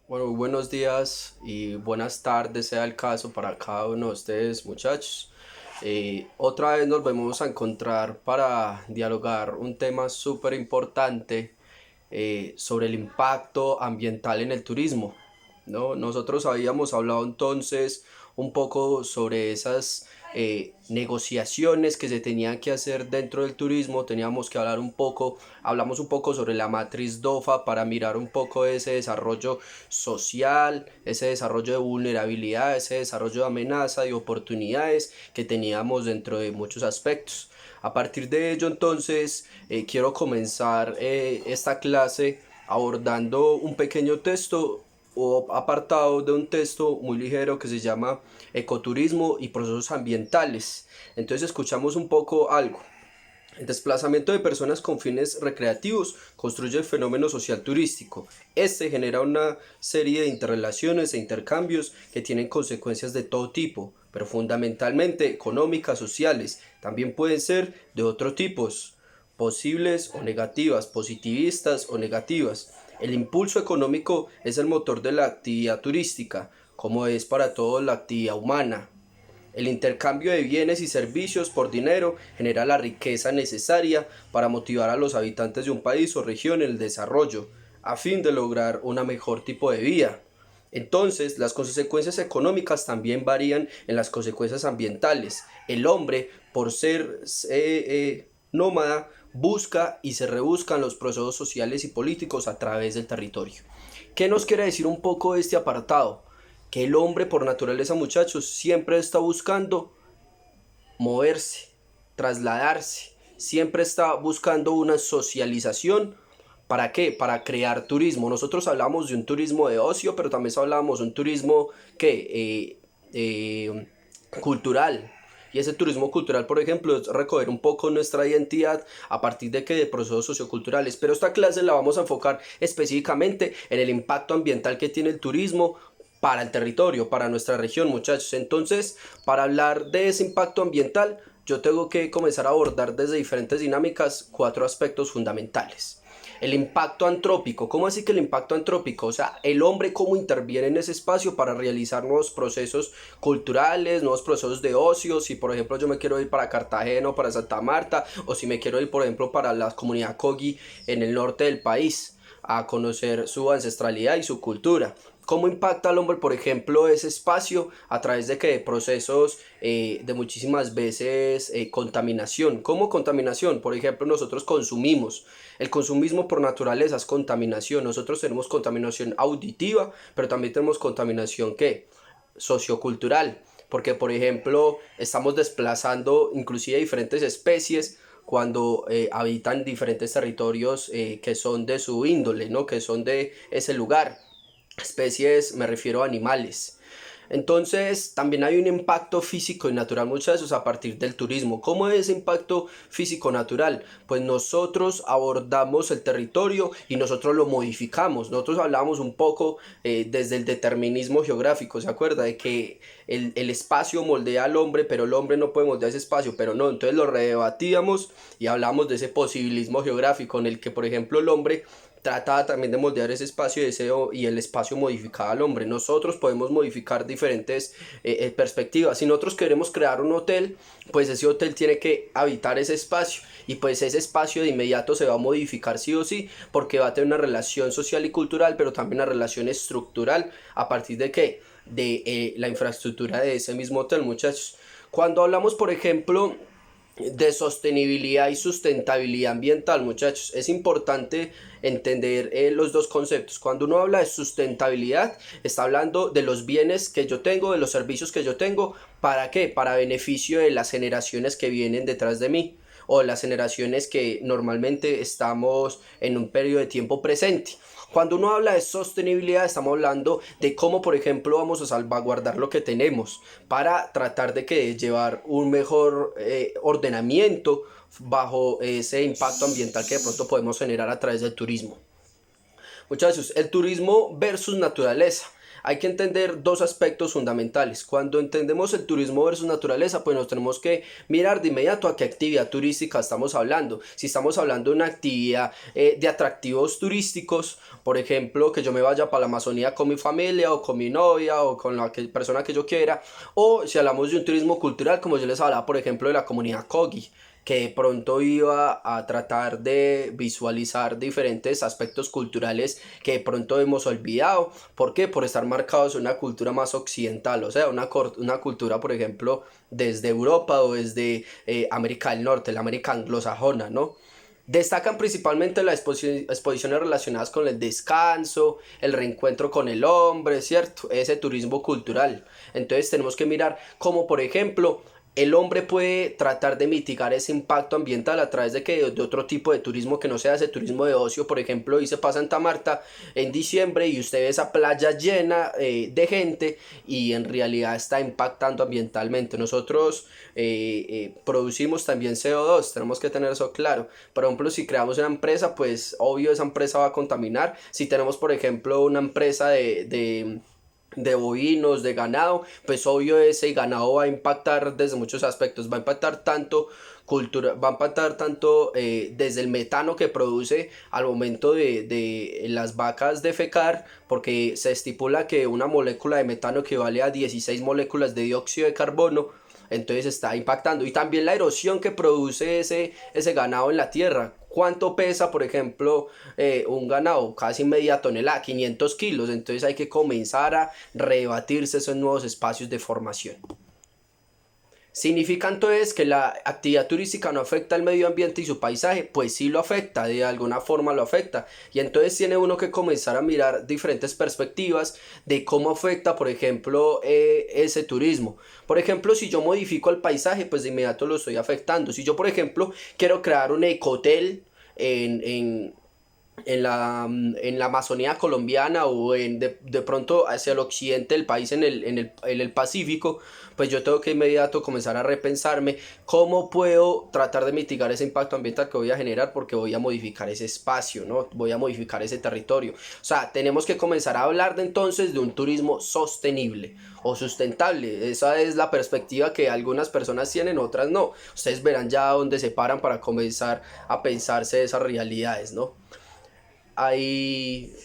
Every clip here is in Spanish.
Bueno, muy buenos días y buenas tardes, sea el caso para cada uno de ustedes, muchachos. Otra vez nos vamos a encontrar para dialogar un tema súper importante sobre el impacto ambiental en el turismo, ¿no? Nosotros habíamos hablado entonces un poco sobre esas negociaciones que se tenían que hacer dentro del turismo. Teníamos que hablar un poco, hablamos un poco sobre la matriz DOFA para mirar un poco ese desarrollo social, ese desarrollo de vulnerabilidad, ese desarrollo de amenaza, de oportunidades que teníamos dentro de muchos aspectos. A partir de ello, entonces, quiero comenzar esta clase abordando un pequeño texto o apartado de un texto muy ligero que se llama Ecoturismo y procesos ambientales. Entonces escuchamos un poco algo. El desplazamiento de personas con fines recreativos construye el fenómeno social turístico. Este genera una serie de interrelaciones e intercambios que tienen consecuencias de todo tipo, pero fundamentalmente económicas, sociales. También pueden ser de otros tipos, posibles o negativas, positivistas o negativas. El impulso económico es el motor de la actividad turística, como es para todo la actividad humana. El intercambio de bienes y servicios por dinero genera la riqueza necesaria para motivar a los habitantes de un país o región en el desarrollo, a fin de lograr un mejor tipo de vida. Entonces, las consecuencias económicas también varían en las consecuencias ambientales. El hombre, por ser nómada, busca y se rebuscan los procesos sociales y políticos a través del territorio. ¿Qué nos quiere decir un poco este apartado? Que el hombre por naturaleza, muchachos, siempre está buscando moverse, trasladarse, siempre está buscando una socialización. ¿Para qué? Para crear turismo. Nosotros hablamos de un turismo de ocio, pero también hablamos de un turismo que cultural. Y ese turismo cultural, por ejemplo, es recoger un poco nuestra identidad a partir de procesos socioculturales. Pero esta clase la vamos a enfocar específicamente en el impacto ambiental que tiene el turismo para el territorio, para nuestra región, muchachos. Entonces, para hablar de ese impacto ambiental, yo tengo que comenzar a abordar desde diferentes dinámicas cuatro aspectos fundamentales. El impacto antrópico. ¿Cómo así que el impacto antrópico? O sea, el hombre cómo interviene en ese espacio para realizar nuevos procesos culturales, nuevos procesos de ocio. Si por ejemplo yo me quiero ir para Cartagena o para Santa Marta, o si me quiero ir por ejemplo para la comunidad Kogi en el norte del país a conocer su ancestralidad y su cultura. ¿Cómo impacta al hombre, por ejemplo, ese espacio a través de que procesos de muchísimas veces contaminación? ¿Cómo contaminación? Por ejemplo, nosotros consumimos. El consumismo por naturaleza es contaminación. Nosotros tenemos contaminación auditiva, pero también tenemos contaminación ¿qué? Sociocultural. Porque, por ejemplo, estamos desplazando inclusive diferentes especies cuando habitan diferentes territorios que son de su índole, ¿no? Que son de ese lugar. Especies, me refiero a animales. Entonces, también hay un impacto físico y natural muchas veces a partir del turismo. ¿Cómo es ese impacto físico natural? Pues nosotros abordamos el territorio y nosotros lo modificamos. Nosotros hablamos un poco desde el determinismo geográfico, ¿se acuerda? De que el espacio moldea al hombre, pero el hombre no puede moldear ese espacio, pero no. Entonces lo redebatíamos y hablamos de ese posibilismo geográfico en el que, por ejemplo, el hombre trata también de moldear ese espacio de deseo y el espacio modificado al hombre. Nosotros podemos modificar diferentes perspectivas. Si nosotros queremos crear un hotel, pues ese hotel tiene que habitar ese espacio y pues ese espacio de inmediato se va a modificar sí o sí porque va a tener una relación social y cultural, pero también una relación estructural a partir de qué? De la infraestructura de ese mismo hotel, muchachos. Cuando hablamos, por ejemplo, de sostenibilidad y sustentabilidad ambiental, muchachos, es importante entender los dos conceptos. Cuando uno habla de sustentabilidad, está hablando de los bienes que yo tengo, de los servicios que yo tengo. ¿Para qué? Para beneficio de las generaciones que vienen detrás de mí o de las generaciones que normalmente estamos en un periodo de tiempo presente. Cuando uno habla de sostenibilidad, estamos hablando de cómo, por ejemplo, vamos a salvaguardar lo que tenemos para tratar de que llevar un mejor ordenamiento bajo ese impacto ambiental que de pronto podemos generar a través del turismo. Muchachos, el turismo versus naturaleza. hay que entender dos aspectos fundamentales. Cuando entendemos el turismo versus naturaleza, pues nos tenemos que mirar de inmediato a qué actividad turística estamos hablando. Si estamos hablando de una actividad de atractivos turísticos, por ejemplo, que yo me vaya para la Amazonía con mi familia o con mi novia o con la persona que yo quiera, o si hablamos de un turismo cultural, como yo les hablaba, por ejemplo, de la comunidad Kogi, que de pronto iba a tratar de visualizar diferentes aspectos culturales que de pronto hemos olvidado. ¿Por qué? Por estar marcados en una cultura más occidental, o sea, una cultura, por ejemplo, desde Europa o desde América del Norte, la América anglosajona, ¿no? Destacan principalmente las exposiciones relacionadas con el descanso, el reencuentro con el hombre, ¿cierto? Ese turismo cultural. Entonces tenemos que mirar cómo, por ejemplo, el hombre puede tratar de mitigar ese impacto ambiental a través de otro tipo de turismo que no sea ese turismo de ocio. Por ejemplo, hice para Santa Marta en diciembre y usted ve esa playa llena de gente y en realidad está impactando ambientalmente. Nosotros producimos también CO2, tenemos que tener eso claro. Por ejemplo, si creamos una empresa, pues obvio esa empresa va a contaminar. Si tenemos, por ejemplo, una empresa de bovinos, de ganado, pues obvio ese ganado va a impactar desde muchos aspectos, va a impactar tanto va a impactar tanto desde el metano que produce al momento de las vacas defecar, porque se estipula que una molécula de metano equivale a 16 moléculas de dióxido de carbono, entonces está impactando. Y también la erosión que produce ese ganado en la tierra. ¿Cuánto pesa, por ejemplo, un ganado? Casi media tonelada, 500 kilos. Entonces hay que comenzar a rebatirse esos nuevos espacios de formación. ¿Significa entonces que la actividad turística no afecta al medio ambiente y su paisaje? Pues sí lo afecta, de alguna forma lo afecta. Y entonces tiene uno que comenzar a mirar diferentes perspectivas de cómo afecta, por ejemplo, ese turismo. Por ejemplo, si yo modifico el paisaje, pues de inmediato lo estoy afectando. Si yo, por ejemplo, quiero crear un ecohotel en, en, en la Amazonía colombiana o de pronto hacia el occidente del país en el Pacífico, pues yo tengo que inmediato comenzar a repensarme cómo puedo tratar de mitigar ese impacto ambiental que voy a generar porque voy a modificar ese espacio, ¿no? Voy a modificar ese territorio. O sea, tenemos que comenzar a hablar de entonces de un turismo sostenible o sustentable. Esa es la perspectiva que algunas personas tienen, otras no. Ustedes verán ya dónde se paran para comenzar a pensarse esas realidades, ¿no? Ahí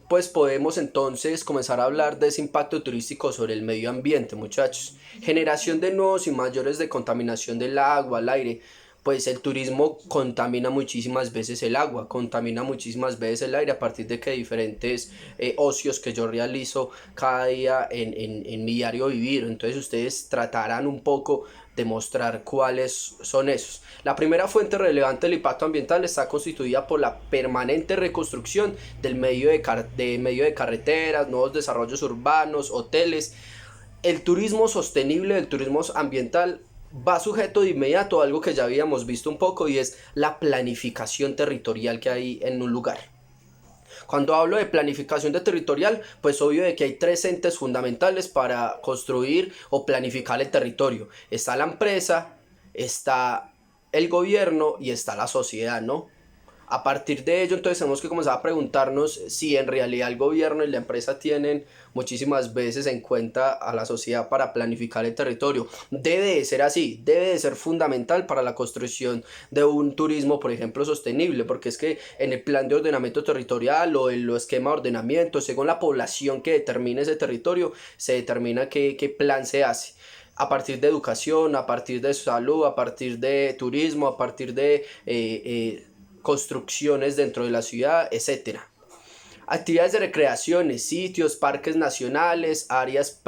pues podemos entonces comenzar a hablar de ese impacto turístico sobre el medio ambiente, muchachos. Generación de nuevos y mayores de contaminación del agua, el aire. Pues el turismo contamina muchísimas veces el agua, contamina muchísimas veces el aire a partir de que diferentes ocios que yo realizo cada día en mi diario vivir. Entonces ustedes tratarán un poco de mostrar cuáles son esos. La primera fuente relevante del impacto ambiental está constituida por la permanente reconstrucción del medio de carreteras, nuevos desarrollos urbanos, hoteles. El turismo sostenible, el turismo ambiental va sujeto de inmediato a algo que ya habíamos visto un poco y es la planificación territorial que hay en un lugar. Cuando hablo de planificación de territorial, pues obvio de que hay tres entes fundamentales para construir o planificar el territorio. Está la empresa, está el gobierno y está la sociedad, ¿no? A partir de ello, entonces tenemos que comenzar a preguntarnos si en realidad el gobierno y la empresa tienen muchísimas veces en cuenta a la sociedad para planificar el territorio. Debe de ser así, debe de ser fundamental para la construcción de un turismo, por ejemplo, sostenible, porque es que en el plan de ordenamiento territorial o en los esquema de ordenamiento, según la población que determine ese territorio, se determina qué plan se hace a partir de educación, a partir de salud, a partir de turismo, a partir de construcciones dentro de la ciudad, etcétera. Actividades de recreación, sitios, parques nacionales, áreas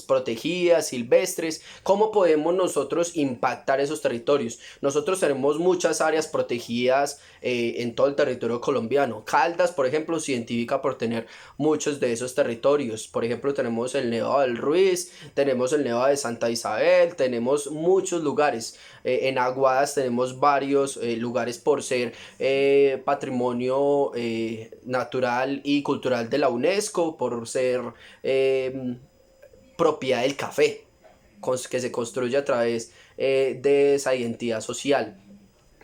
protegidas, silvestres. ¿Cómo podemos nosotros impactar esos territorios? Nosotros tenemos muchas áreas protegidas en todo el territorio colombiano. Caldas, por ejemplo, se identifica por tener muchos de esos territorios. Por ejemplo, tenemos el Nevado del Ruiz, tenemos el Nevado de Santa Isabel, tenemos muchos lugares. En Aguadas tenemos varios lugares por ser patrimonio natural y cultural de la UNESCO, por ser propiedad del café que se construye a través de esa identidad social.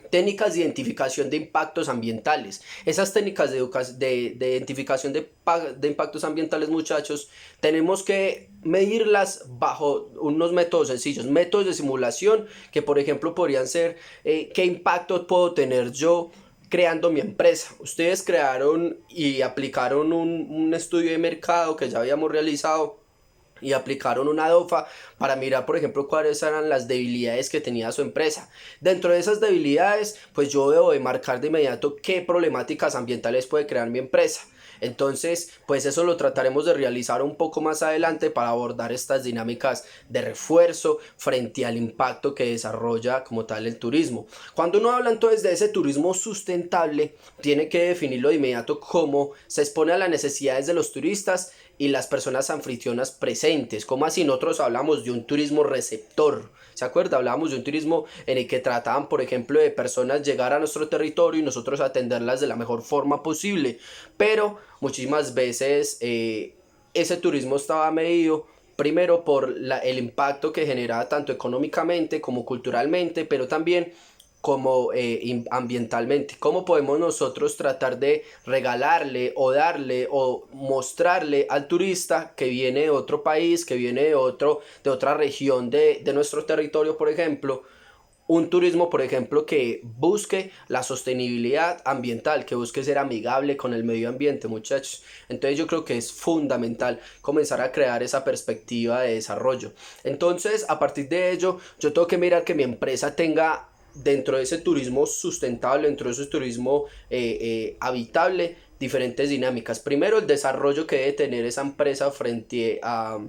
técnicas de identificación de impactos ambientales. Esas técnicas de identificación de impactos ambientales, muchachos, tenemos que medirlas bajo unos métodos sencillos, métodos de simulación que por ejemplo podrían ser qué impacto puedo tener yo creando mi empresa. Ustedes crearon y aplicaron un estudio de mercado que ya habíamos realizado y aplicaron una DOFA para mirar, por ejemplo, cuáles eran las debilidades que tenía su empresa. Dentro de esas debilidades, pues yo debo de marcar de inmediato qué problemáticas ambientales puede crear mi empresa. Entonces, pues eso lo trataremos de realizar un poco más adelante para abordar estas dinámicas de refuerzo frente al impacto que desarrolla como tal el turismo. Cuando uno habla entonces de ese turismo sustentable, tiene que definirlo de inmediato cómo se expone a las necesidades de los turistas y las personas anfitrionas presentes. Como así nosotros hablamos de un turismo receptor? ¿Se acuerda? Hablábamos de un turismo en el que trataban, por ejemplo, de personas llegar a nuestro territorio y nosotros atenderlas de la mejor forma posible. Pero muchísimas veces ese turismo estaba medido primero por el impacto que generaba tanto económicamente como culturalmente, pero también como ambientalmente. ¿Cómo podemos nosotros tratar de regalarle o darle o mostrarle al turista que viene de otro país, que viene de otra región de nuestro territorio, por ejemplo, un turismo, por ejemplo, que busque la sostenibilidad ambiental, que busque ser amigable con el medio ambiente, muchachos? Entonces yo creo que es fundamental comenzar a crear esa perspectiva de desarrollo. Entonces, a partir de ello, yo tengo que mirar que mi empresa tenga dentro de ese turismo sustentable, dentro de ese turismo habitable, diferentes dinámicas. Primero, el desarrollo que debe tener esa empresa frente a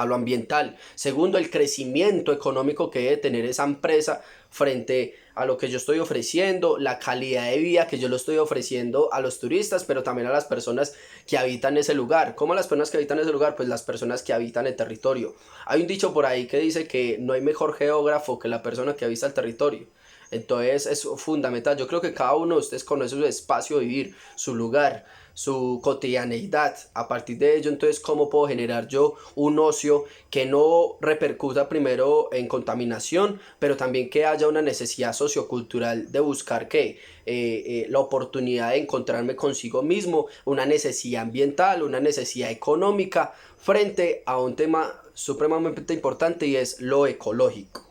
lo ambiental. Segundo, el crecimiento económico que debe tener esa empresa frente a lo que yo estoy ofreciendo, la calidad de vida que yo lo estoy ofreciendo a los turistas, pero también a las personas que habitan ese lugar. ¿Cómo las personas que habitan ese lugar? Pues las personas que habitan el territorio. Hay un dicho por ahí que dice que no hay mejor geógrafo que la persona que habita el territorio. Entonces es fundamental. Yo creo que cada uno de ustedes conoce su espacio de vivir, su lugar, su cotidianeidad. A partir de ello, entonces, ¿cómo puedo generar yo un ocio que no repercuta primero en contaminación, pero también que haya una necesidad sociocultural de buscar la oportunidad de encontrarme consigo mismo, una necesidad ambiental, una necesidad económica, frente a un tema supremamente importante y es lo ecológico?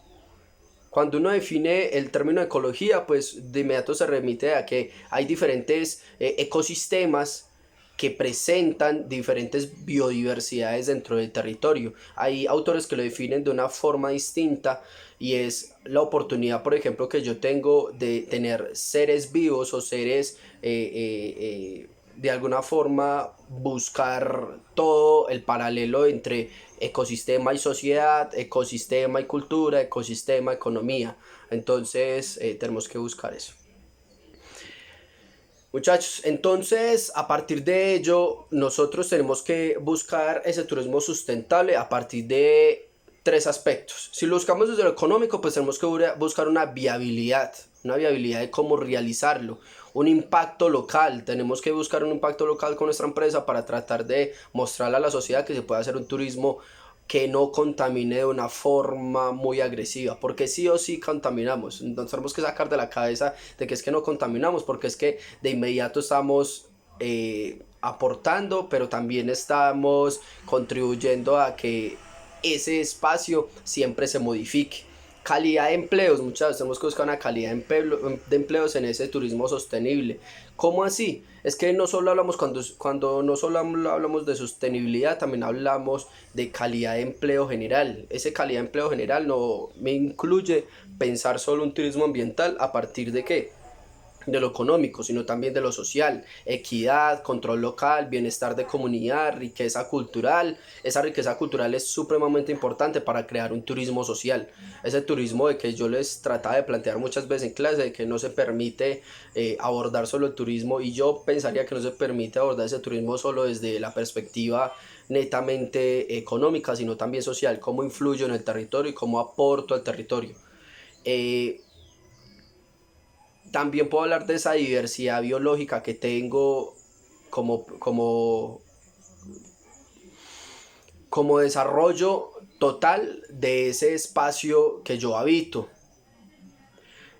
Cuando uno define el término ecología, pues de inmediato se remite a que hay diferentes ecosistemas que presentan diferentes biodiversidades dentro del territorio. Hay autores que lo definen de una forma distinta y es la oportunidad, por ejemplo, que yo tengo de tener seres vivos o seres de alguna forma buscar todo el paralelo entre ecosistema y sociedad, ecosistema y cultura, ecosistema, economía. Entonces tenemos que buscar eso. Muchachos, entonces a partir de ello nosotros tenemos que buscar ese turismo sustentable a partir de tres aspectos. Si lo buscamos desde lo económico, pues tenemos que buscar una viabilidad de cómo realizarlo, un impacto local. Tenemos que buscar un impacto local con nuestra empresa para tratar de mostrarle a la sociedad que se puede hacer un turismo que no contamine de una forma muy agresiva, porque sí o sí contaminamos. Entonces tenemos que sacar de la cabeza de que es que no contaminamos, porque es que de inmediato estamos aportando, pero también estamos contribuyendo a que ese espacio siempre se modifique. Calidad de empleos, muchachos, tenemos que buscar una calidad de empleos en ese turismo sostenible. ¿Cómo así? Es que no solo hablamos cuando no solo hablamos de sostenibilidad, también hablamos de calidad de empleo general. Ese calidad de empleo general no me incluye pensar solo un turismo ambiental a partir de qué, de lo económico, sino también de lo social, equidad, control local, bienestar de comunidad, riqueza cultural. Esa riqueza cultural es supremamente importante para crear un turismo social. Ese turismo de que yo les trataba de plantear muchas veces en clase, de que no se permite abordar solo el turismo, y yo pensaría que no se permite abordar ese turismo solo desde la perspectiva netamente económica, sino también social, cómo influyo en el territorio y cómo aporto al territorio. Eh, También puedo hablar de esa diversidad biológica que tengo como, como, como desarrollo total de ese espacio que yo habito.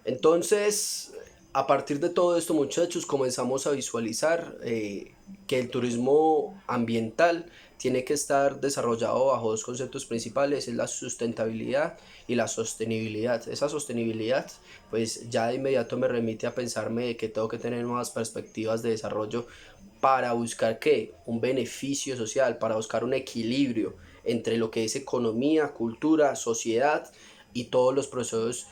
Entonces, a partir de todo esto, muchachos, comenzamos a visualizar que el turismo ambiental tiene que estar desarrollado bajo dos conceptos principales, es la sustentabilidad y la sostenibilidad. Esa sostenibilidad, pues ya de inmediato me remite a pensarme de que tengo que tener nuevas perspectivas de desarrollo para buscar qué, un beneficio social, para buscar un equilibrio entre lo que es economía, cultura, sociedad y todos los procesos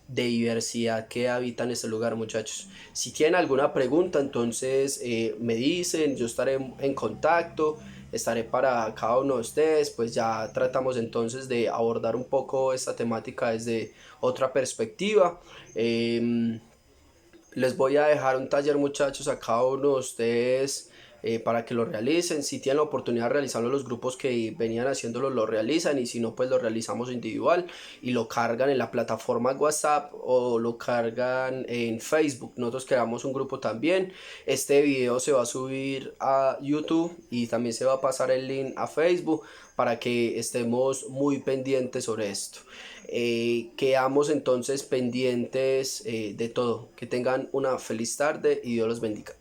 de diversidad que habitan este lugar, muchachos. Si tienen alguna pregunta, entonces me dicen, yo estaré en contacto, estaré para cada uno de ustedes, pues ya tratamos entonces de abordar un poco esta temática desde otra perspectiva. Les voy a dejar un taller, muchachos, a cada uno de ustedes para que lo realicen. Si tienen la oportunidad de realizarlo, los grupos que venían haciéndolo lo realizan, y si no, pues lo realizamos individual y lo cargan en la plataforma WhatsApp o lo cargan en Facebook. Nosotros creamos un grupo también. Este video se va a subir a YouTube y también se va a pasar el link a Facebook para que estemos muy pendientes sobre esto. Quedamos entonces pendientes de todo. Que tengan una feliz tarde y Dios los bendiga.